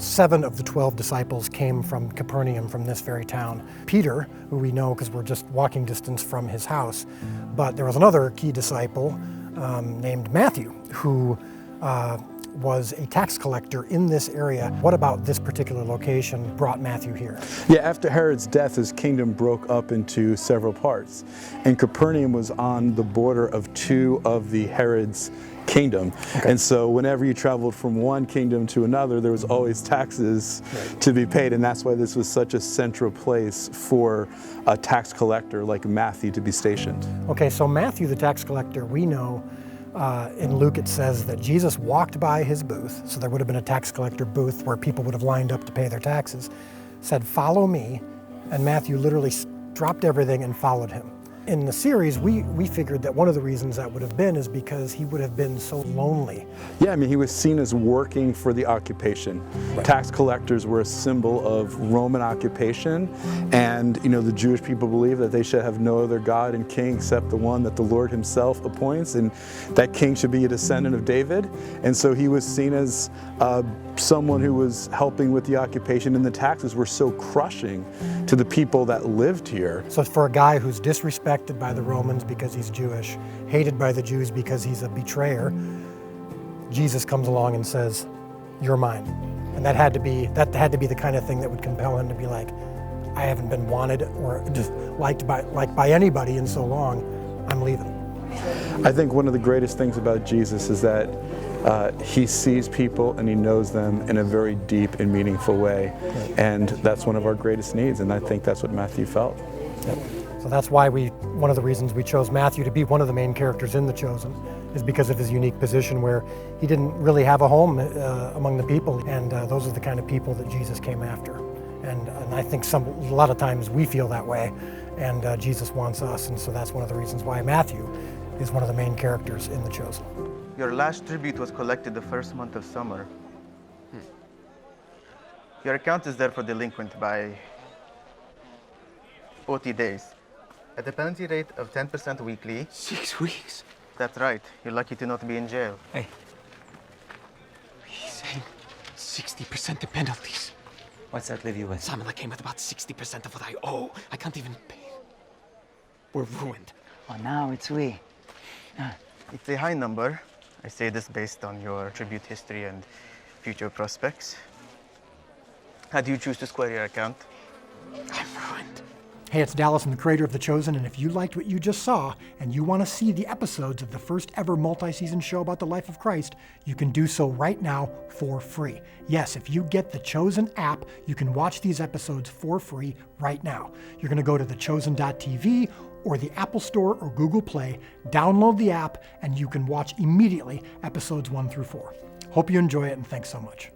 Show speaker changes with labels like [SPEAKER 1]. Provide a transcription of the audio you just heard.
[SPEAKER 1] 7 of the 12 disciples came from Capernaum, from this very town. Peter, who we know because we're just walking distance from his house, but there was another key disciple named Matthew, who was a tax collector in this area. What about this particular location brought Matthew here?
[SPEAKER 2] Yeah, after Herod's death, his kingdom broke up into several parts. And Capernaum was on the border of 2 of the Herod's kingdom. Okay. And so whenever you traveled from one kingdom to another, there was always taxes to be paid. And that's why this was such a central place for a tax collector like Matthew to be stationed.
[SPEAKER 1] Okay, so Matthew, the tax collector, we know in Luke it says that Jesus walked by his booth, so there would have been a tax collector booth where people would have lined up to pay their taxes, said, "Follow me," and Matthew literally dropped everything and followed him. In the series, we figured that one of the reasons that would have been is because he would have been so lonely.
[SPEAKER 2] Yeah, I mean, he was seen as working for the occupation. Right. Tax collectors were a symbol of Roman occupation, and the Jewish people believe that they should have no other God and king except the one that the Lord himself appoints, and that king should be a descendant of David. And so he was seen as someone who was helping with the occupation, and the taxes were so crushing to the people that lived here.
[SPEAKER 1] So for a guy who's disrespected by the Romans because he's Jewish, hated by the Jews because he's a betrayer, Jesus comes along and says, "You're mine." And that had to be the kind of thing that would compel him to be like, "I haven't been wanted or just liked by anybody in so long. I'm leaving."
[SPEAKER 2] I think one of the greatest things about Jesus is that he sees people and he knows them in a very deep and meaningful way. Right. And that's one of our greatest needs, and I think that's what Matthew felt.
[SPEAKER 1] Yep. So that's why one of the reasons we chose Matthew to be one of the main characters in The Chosen is because of his unique position where he didn't really have a home among the people, and those are the kind of people that Jesus came after. And I think a lot of times we feel that way, and Jesus wants us, and so that's one of the reasons why Matthew is one of the main characters in The Chosen.
[SPEAKER 3] Your last tribute was collected the first month of summer. Your account is therefore delinquent by 40 days. At a penalty rate of 10% weekly.
[SPEAKER 4] 6 weeks?
[SPEAKER 3] That's right. You're lucky to not be in jail.
[SPEAKER 4] Hey. He's saying 60% the penalties.
[SPEAKER 5] What's that leave you with?
[SPEAKER 4] Simon, I came with about 60% of what I owe. I can't even pay. We're ruined.
[SPEAKER 5] Oh, now it's we.
[SPEAKER 3] It's a high number. I say this based on your tribute history and future prospects. How do you choose to square your account?
[SPEAKER 4] I'm ruined.
[SPEAKER 1] Hey, it's Dallas, I'm the creator of The Chosen, and if you liked what you just saw and you want to see the episodes of the first ever multi-season show about the life of Christ, you can do so right now for free. Yes, if you get the Chosen app, you can watch these episodes for free right now. You're going to go to thechosen.tv or the Apple Store or Google Play, download the app, and you can watch immediately episodes 1 through 4. Hope you enjoy it, and thanks so much.